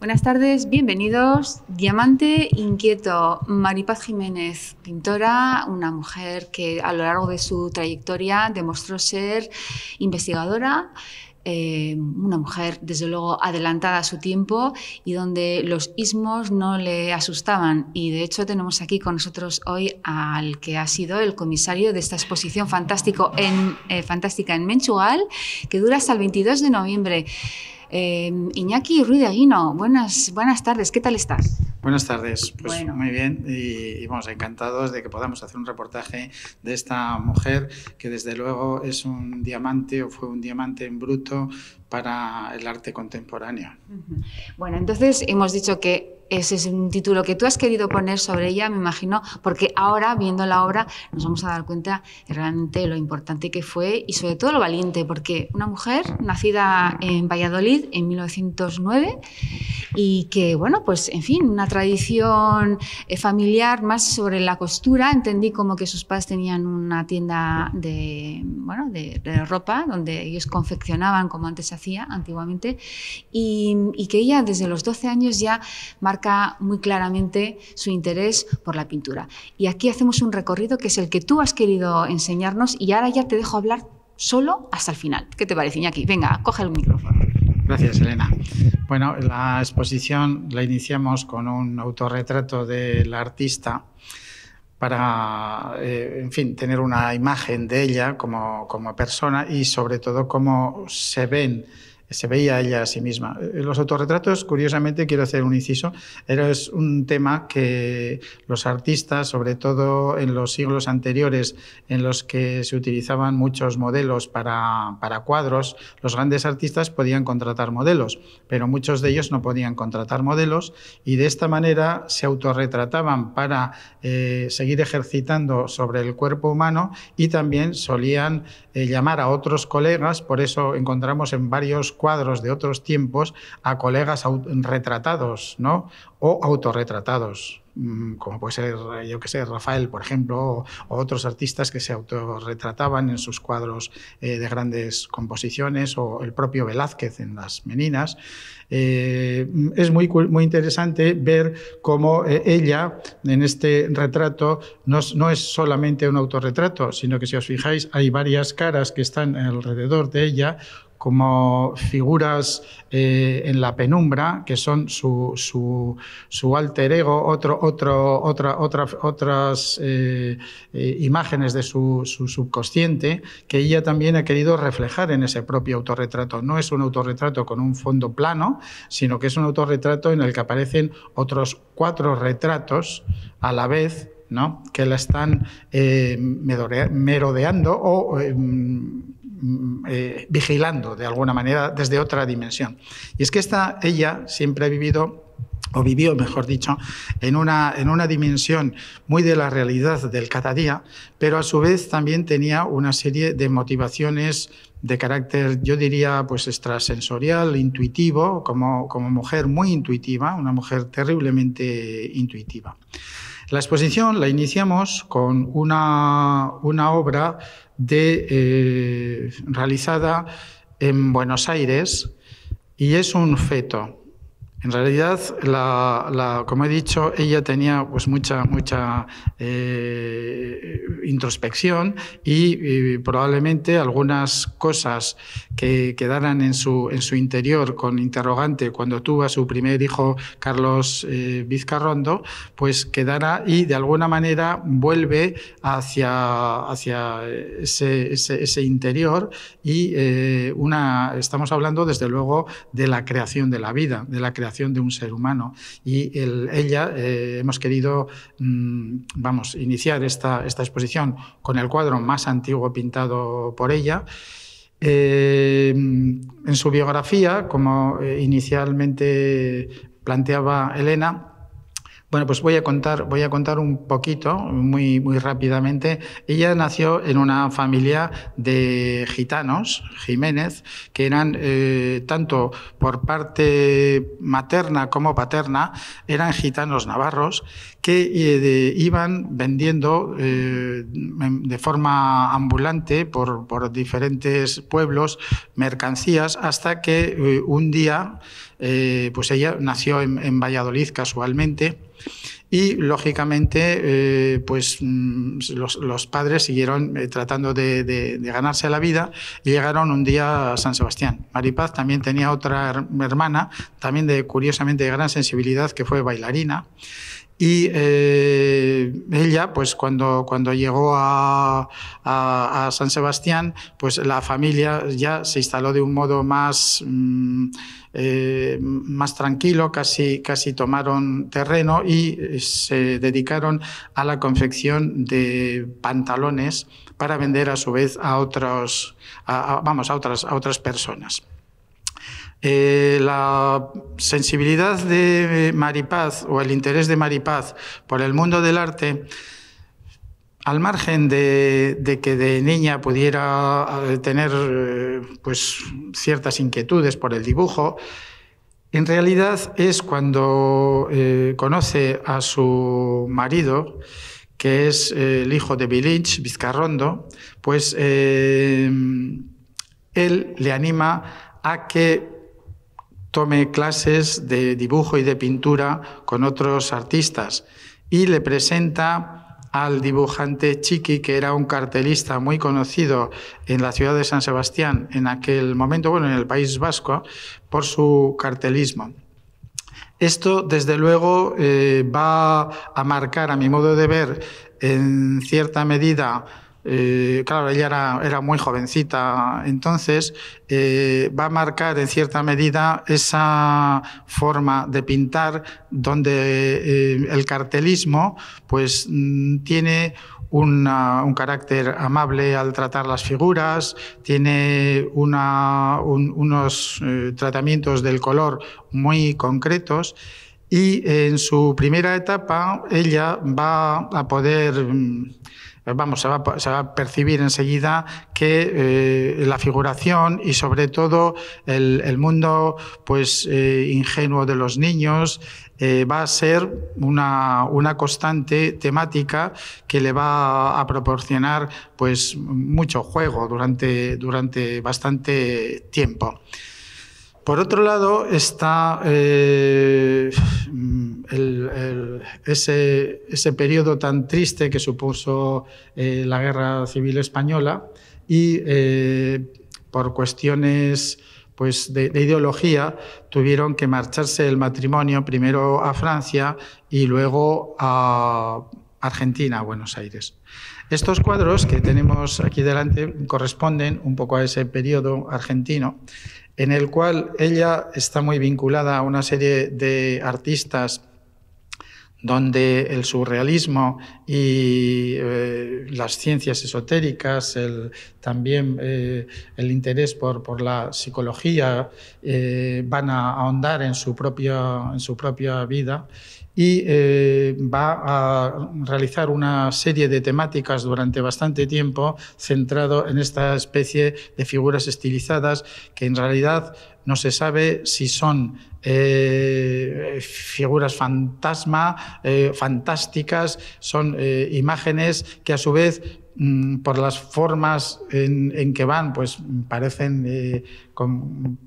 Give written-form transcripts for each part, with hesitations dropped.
Buenas tardes, bienvenidos. Diamante inquieto, Maripaz Jiménez, pintora, una mujer que a lo largo de su trayectoria demostró ser investigadora, una mujer desde luego adelantada a su tiempo y donde los ismos no le asustaban. Y de hecho tenemos aquí con nosotros hoy al que ha sido el comisario de esta exposición fantástica en Menchugal, que dura hasta el 22 de noviembre. Iñaki Ruiz de Aguino, buenas tardes, ¿qué tal estás? Buenas tardes, pues bueno. Muy bien y vamos, encantados de que podamos hacer un reportaje de esta mujer que desde luego es un diamante o fue un diamante en bruto para el arte contemporáneo. Bueno, entonces hemos dicho que ese es un título que tú has querido poner sobre ella, me imagino, porque ahora, viendo la obra, nos vamos a dar cuenta de realmente lo importante que fue y sobre todo lo valiente, porque una mujer nacida en Valladolid en 1909 y que, bueno, pues en fin, una tradición familiar más sobre la costura. Entendí como que sus padres tenían una tienda de ropa donde ellos confeccionaban como antes se hacía antiguamente y que ella desde los 12 años ya marca muy claramente su interés por la pintura. Y aquí hacemos un recorrido que es el que tú has querido enseñarnos y ahora ya te dejo hablar solo hasta el final. ¿Qué te parece, Iñaki? Venga, coge el micrófono. Gracias, Elena. Bueno, la exposición la iniciamos con un autorretrato de la artista para, en fin, tener una imagen de ella como persona y sobre todo cómo se veía ella a sí misma. Los autorretratos, curiosamente, quiero hacer un inciso, es un tema que los artistas, sobre todo en los siglos anteriores, en los que se utilizaban muchos modelos para cuadros, los grandes artistas podían contratar modelos, pero muchos de ellos no podían contratar modelos y de esta manera se autorretrataban para seguir ejercitando sobre el cuerpo humano y también solían llamar a otros colegas, por eso encontramos en varios cuadros de otros tiempos a colegas retratados, ¿no? O autorretratados, como puede ser, yo que sé, Rafael, por ejemplo, o otros artistas que se autorretrataban en sus cuadros de grandes composiciones, o el propio Velázquez en Las Meninas. Es muy interesante ver cómo ella, en este retrato, no es solamente un autorretrato, sino que si os fijáis hay varias caras que están alrededor de ella, como figuras en la penumbra, que son su alter ego, otras imágenes de su subconsciente, que ella también ha querido reflejar en ese propio autorretrato. No es un autorretrato con un fondo plano, sino que es un autorretrato en el que aparecen otros 4 retratos a la vez, ¿no?, que la están merodeando o vigilando de alguna manera desde otra dimensión. Y es que ella siempre ha vivido, o vivió, mejor dicho, en una dimensión muy de la realidad del cada día, pero a su vez también tenía una serie de motivaciones de carácter, yo diría, pues extrasensorial, intuitivo, como mujer muy intuitiva, una mujer terriblemente intuitiva. La exposición la iniciamos con una obra realizada en Buenos Aires y es un feto. En realidad, como he dicho, ella tenía pues mucha introspección y probablemente algunas cosas que quedaran en su interior con interrogante cuando tuvo a su primer hijo, Carlos Vizcarrondo, pues quedara y de alguna manera vuelve hacia ese interior y estamos hablando desde luego de la creación de la vida, de la creación de un ser humano y ella hemos querido iniciar esta exposición con el cuadro más antiguo pintado por ella. En su biografía, como inicialmente planteaba Elena, bueno, pues voy a contar un poquito, muy rápidamente. Ella nació en una familia de gitanos, Jiménez, que eran, tanto por parte materna como paterna, eran gitanos navarros que iban vendiendo de forma ambulante por diferentes pueblos mercancías hasta que un día pues ella nació en Valladolid casualmente. Y, lógicamente, pues los padres siguieron tratando de ganarse la vida y llegaron un día a San Sebastián. Maripaz también tenía otra hermana, también curiosamente de gran sensibilidad, que fue bailarina. Y ella, pues cuando llegó a San Sebastián, pues la familia ya se instaló de un modo más tranquilo, casi tomaron terreno y se dedicaron a la confección de pantalones para vender a su vez a otras personas. La sensibilidad de Maripaz, o el interés de Maripaz por el mundo del arte, al margen de que de niña pudiera tener pues ciertas inquietudes por el dibujo, en realidad es cuando conoce a su marido, que es el hijo de Vilich, Vizcarrondo, pues él le anima a que tome clases de dibujo y de pintura con otros artistas y le presenta al dibujante Chiqui, que era un cartelista muy conocido en la ciudad de San Sebastián en aquel momento, bueno, en el País Vasco, por su cartelismo. Esto, desde luego, va a marcar, a mi modo de ver, en cierta medida. Claro, ella era muy jovencita, entonces va a marcar en cierta medida esa forma de pintar donde el cartelismo pues tiene un carácter amable al tratar las figuras, tiene unos tratamientos del color muy concretos. Y en su primera etapa ella va a poder, se va a percibir enseguida que la figuración y sobre todo el mundo pues ingenuo de los niños va a ser una constante temática que le va a proporcionar pues mucho juego durante bastante tiempo. Por otro lado está ese periodo tan triste que supuso la Guerra Civil Española y por cuestiones pues, de ideología tuvieron que marcharse el matrimonio primero a Francia y luego a Argentina, a Buenos Aires. Estos cuadros que tenemos aquí delante corresponden un poco a ese periodo argentino, en el cual ella está muy vinculada a una serie de artistas donde el surrealismo y las ciencias esotéricas, también el interés por la psicología van a ahondar en su propia vida, y va a realizar una serie de temáticas durante bastante tiempo centrado en esta especie de figuras estilizadas que en realidad no se sabe si son figuras fantasma, fantásticas, son imágenes que a su vez por las formas en que van, pues parecen con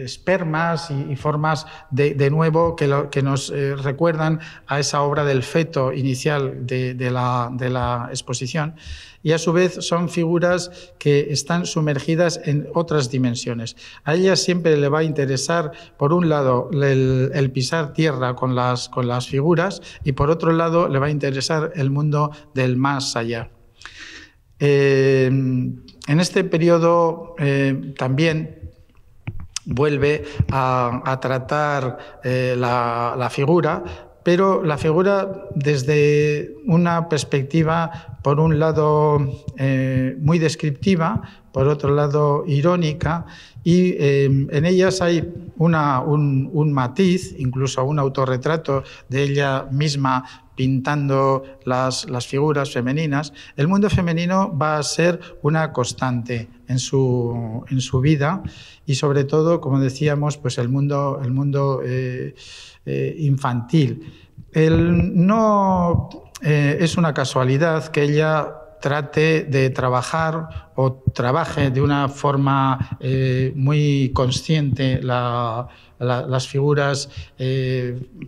espermas y formas de nuevo que nos recuerdan a esa obra del feto inicial de la exposición. Y a su vez son figuras que están sumergidas en otras dimensiones. A ella siempre le va a interesar, por un lado, el pisar tierra con las figuras, y por otro lado le va a interesar el mundo del más allá. En este periodo también vuelve a tratar la figura, pero la figura desde una perspectiva, por un lado, muy descriptiva, por otro lado, irónica, y en ellas hay un matiz, incluso un autorretrato de ella misma pintando las figuras femeninas. El mundo femenino va a ser una constante en su vida, y sobre todo, como decíamos, pues el mundo infantil. No es una casualidad que ella trate de trabajar o trabaje de una forma muy consciente la las figuras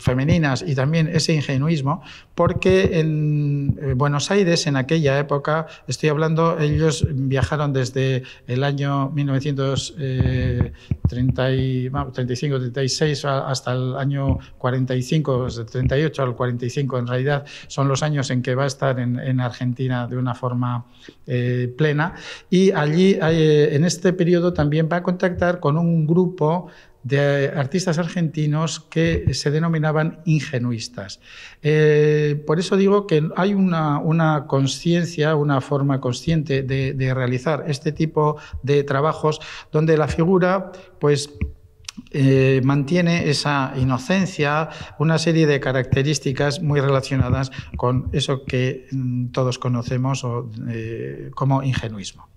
femeninas y también ese ingenuismo, porque en Buenos Aires, en aquella época, estoy hablando, ellos viajaron desde el año 1935-36 hasta el año 45, desde 38 al 45, en realidad son los años en que va a estar en Argentina de una forma plena, y allí en este periodo también va a contactar con un grupo de artistas argentinos que se denominaban ingenuistas. Por eso digo que hay una consciencia, una forma consciente de realizar este tipo de trabajos donde la figura, pues, mantiene esa inocencia, una serie de características muy relacionadas con eso que todos conocemos como ingenuismo.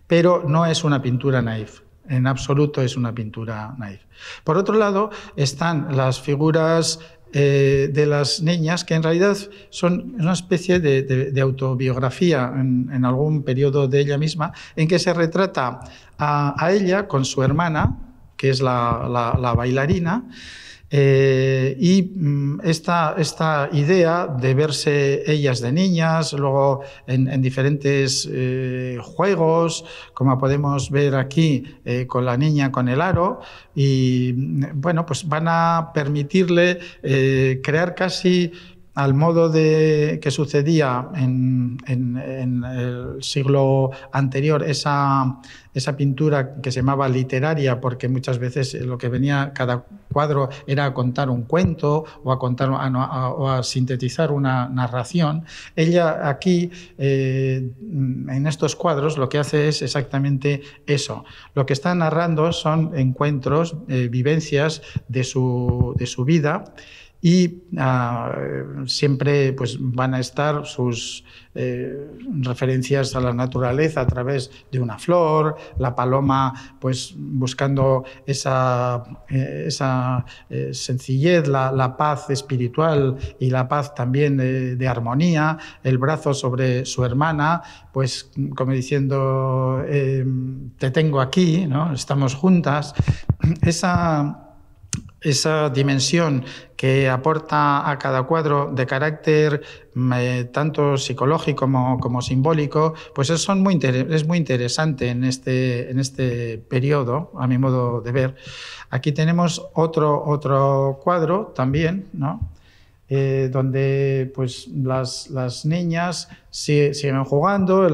Pero no es una pintura naif. En absoluto es una pintura naif. Por otro lado, están las figuras de las niñas, que en realidad son una especie de autobiografía en algún periodo de ella misma, en que se retrata a ella con su hermana, que es la bailarina, y esta idea de verse ellas de niñas, luego en diferentes juegos, como podemos ver aquí con la niña con el aro, y bueno, pues van a permitirle crear casi al modo que sucedía en el siglo anterior, esa pintura que se llamaba literaria, porque muchas veces lo que venía, cada cuadro era a contar un cuento o a sintetizar una narración. Ella aquí, en estos cuadros, lo que hace es exactamente eso. Lo que está narrando son encuentros, vivencias de su vida, y siempre pues, van a estar sus referencias a la naturaleza a través de una flor, la paloma pues, buscando esa sencillez, la paz espiritual y la paz también de armonía, el brazo sobre su hermana, pues como diciendo, te tengo aquí, ¿no? Estamos juntas. Esa dimensión que aporta a cada cuadro de carácter tanto psicológico como simbólico, pues es muy interesante en este periodo, a mi modo de ver. Aquí tenemos otro cuadro también, ¿no? Donde pues, las niñas siguen jugando,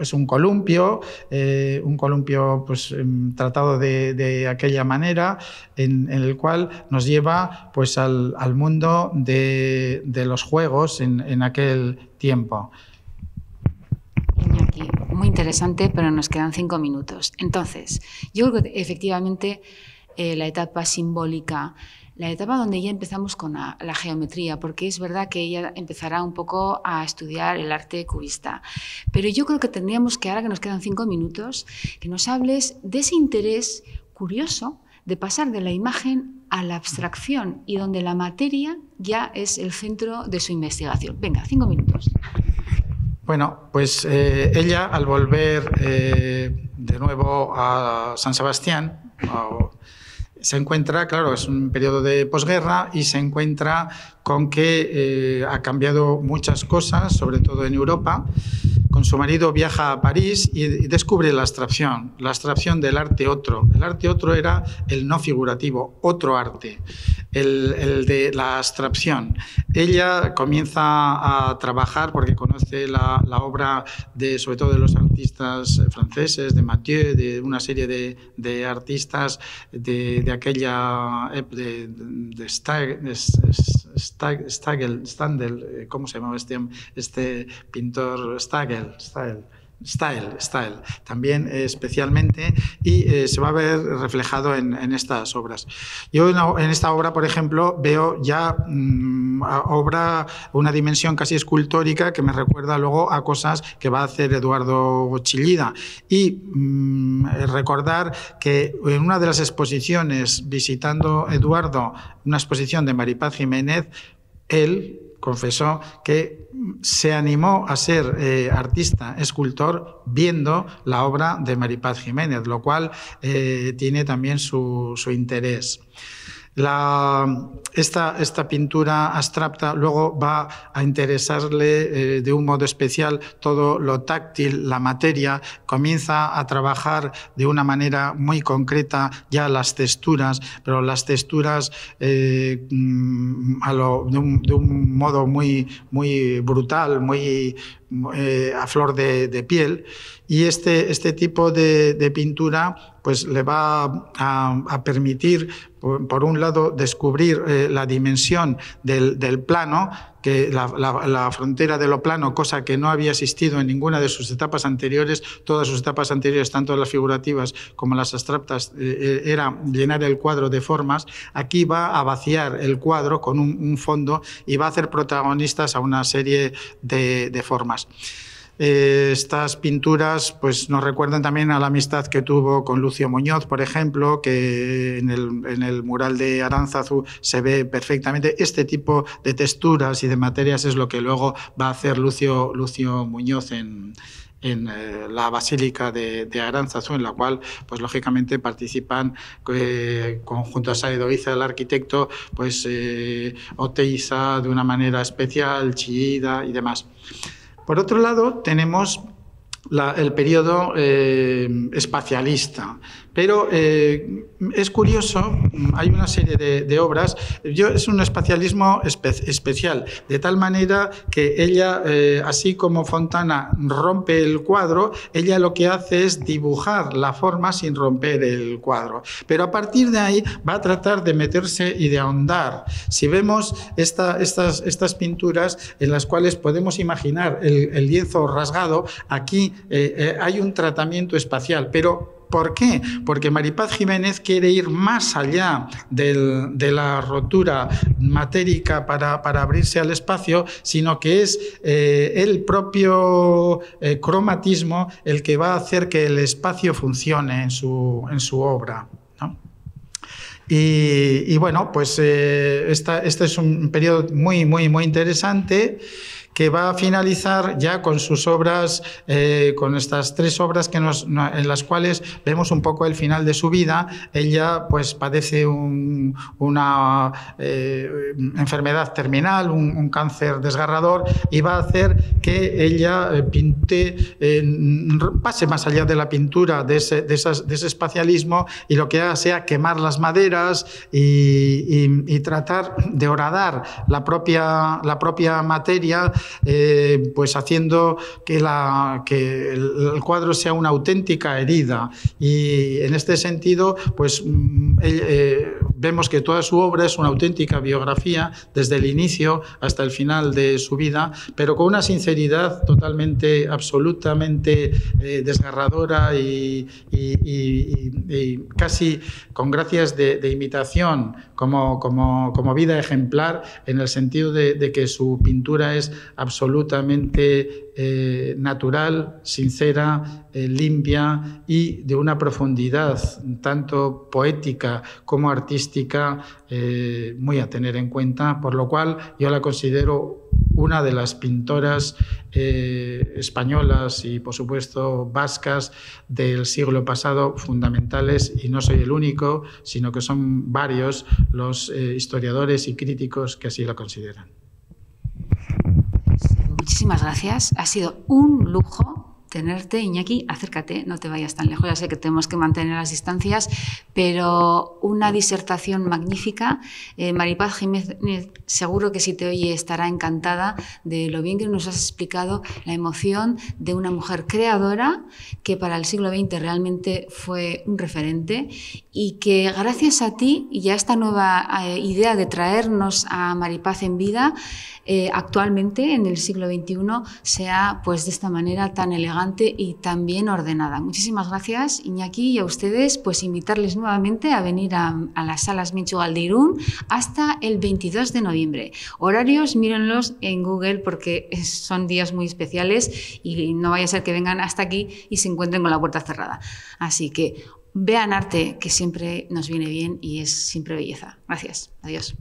es un columpio pues, tratado de aquella manera, en el cual nos lleva pues, al mundo de los juegos en aquel tiempo. Iñaki, muy interesante, pero nos quedan 5 minutos. Entonces, yo creo que efectivamente la etapa simbólica, la etapa donde ya empezamos con la geometría, porque es verdad que ella empezará un poco a estudiar el arte cubista. Pero yo creo que tendríamos que, ahora que nos quedan 5 minutos, que nos hables de ese interés curioso de pasar de la imagen a la abstracción y donde la materia ya es el centro de su investigación. Venga, 5 minutos. Bueno, pues ella al volver de nuevo a San Sebastián, se encuentra, claro, es un periodo de posguerra y se encuentra con que ha cambiado muchas cosas, sobre todo en Europa. Con su marido viaja a París y descubre la abstracción del arte otro. El arte otro era el no figurativo, otro arte, el de la abstracción. Ella comienza a trabajar porque conoce la obra sobre todo de los artistas franceses, de Mathieu, de una serie de artistas de aquella de Stagel, ¿cómo se llamaba este pintor? Style, también especialmente, y se va a ver reflejado en estas obras. Yo en esta obra, por ejemplo, veo ya una dimensión casi escultórica que me recuerda luego a cosas que va a hacer Eduardo Chillida. Y recordar que en una de las exposiciones, visitando Eduardo, una exposición de Maripaz Jiménez, él, confesó que se animó a ser artista, escultor, viendo la obra de Maripaz Jiménez, lo cual tiene también su interés. Esta pintura abstracta luego va a interesarle de un modo especial todo lo táctil, la materia, comienza a trabajar de una manera muy concreta ya las texturas, pero las texturas de un modo muy brutal, muy a flor de piel, y este tipo de pintura pues le va a permitir, por un lado, descubrir la dimensión del plano, que la frontera de lo plano, cosa que no había existido en ninguna de sus etapas anteriores. Todas sus etapas anteriores, tanto las figurativas como las abstractas, era llenar el cuadro de formas. Aquí va a vaciar el cuadro con un fondo y va a hacer protagonistas a una serie de formas. Estas pinturas pues, nos recuerdan también a la amistad que tuvo con Lucio Muñoz, por ejemplo, que en el mural de Aránzazu se ve perfectamente. Este tipo de texturas y de materias es lo que luego va a hacer Lucio Muñoz en la Basílica de Aránzazu, en la cual, pues lógicamente, participan junto a Sáenz Oíza, el arquitecto, pues Oteiza de una manera especial, Chillida y demás. Por otro lado, tenemos el periodo espacialista, pero es curioso, hay una serie de obras, es un espacialismo especial, de tal manera que ella, así como Fontana rompe el cuadro, ella lo que hace es dibujar la forma sin romper el cuadro, pero a partir de ahí va a tratar de meterse y de ahondar. Si vemos estas pinturas en las cuales podemos imaginar el lienzo rasgado, aquí hay un tratamiento espacial, pero ¿por qué? Porque Maripaz Jiménez quiere ir más allá de la rotura matérica para abrirse al espacio, sino que es el propio cromatismo el que va a hacer que el espacio funcione en su obra, ¿no? Y bueno, pues este es un periodo muy interesante, que va a finalizar ya con sus obras, con estas 3 obras en las cuales vemos un poco el final de su vida. Ella pues padece una enfermedad terminal, un cáncer desgarrador, y va a hacer que ella pase más allá de la pintura, de ese espacialismo, y lo que haga sea quemar las maderas y tratar de horadar la propia materia, pues haciendo que el cuadro sea una auténtica herida. Y en este sentido, pues vemos que toda su obra es una auténtica biografía desde el inicio hasta el final de su vida, pero con una sinceridad totalmente, absolutamente desgarradora y casi con gracias de imitación, como vida ejemplar, en el sentido de que su pintura es absolutamente natural, sincera, limpia y de una profundidad tanto poética como artística muy a tener en cuenta, por lo cual yo la considero una de las pintoras españolas y, por supuesto, vascas del siglo pasado fundamentales, y no soy el único, sino que son varios los historiadores y críticos que así la consideran. Muchísimas gracias. Ha sido un lujo tenerte, Iñaki. Acércate, no te vayas tan lejos. Ya sé que tenemos que mantener las distancias, pero una disertación magnífica. Maripaz Jiménez, seguro que si te oye estará encantada de lo bien que nos has explicado la emoción de una mujer creadora que para el siglo XX realmente fue un referente, y que gracias a ti y a esta nueva idea de traernos a Maripaz en vida, actualmente en el siglo XXI sea pues de esta manera tan elegante y tan bien ordenada. Muchísimas gracias, Iñaki, y a ustedes pues invitarles nuevamente a venir a las salas Mintxugal de Irún hasta el 22 de noviembre. Horarios, mírenlos en Google porque son días muy especiales y no vaya a ser que vengan hasta aquí y se encuentren con la puerta cerrada. Así que vean arte, que siempre nos viene bien y es siempre belleza. Gracias. Adiós.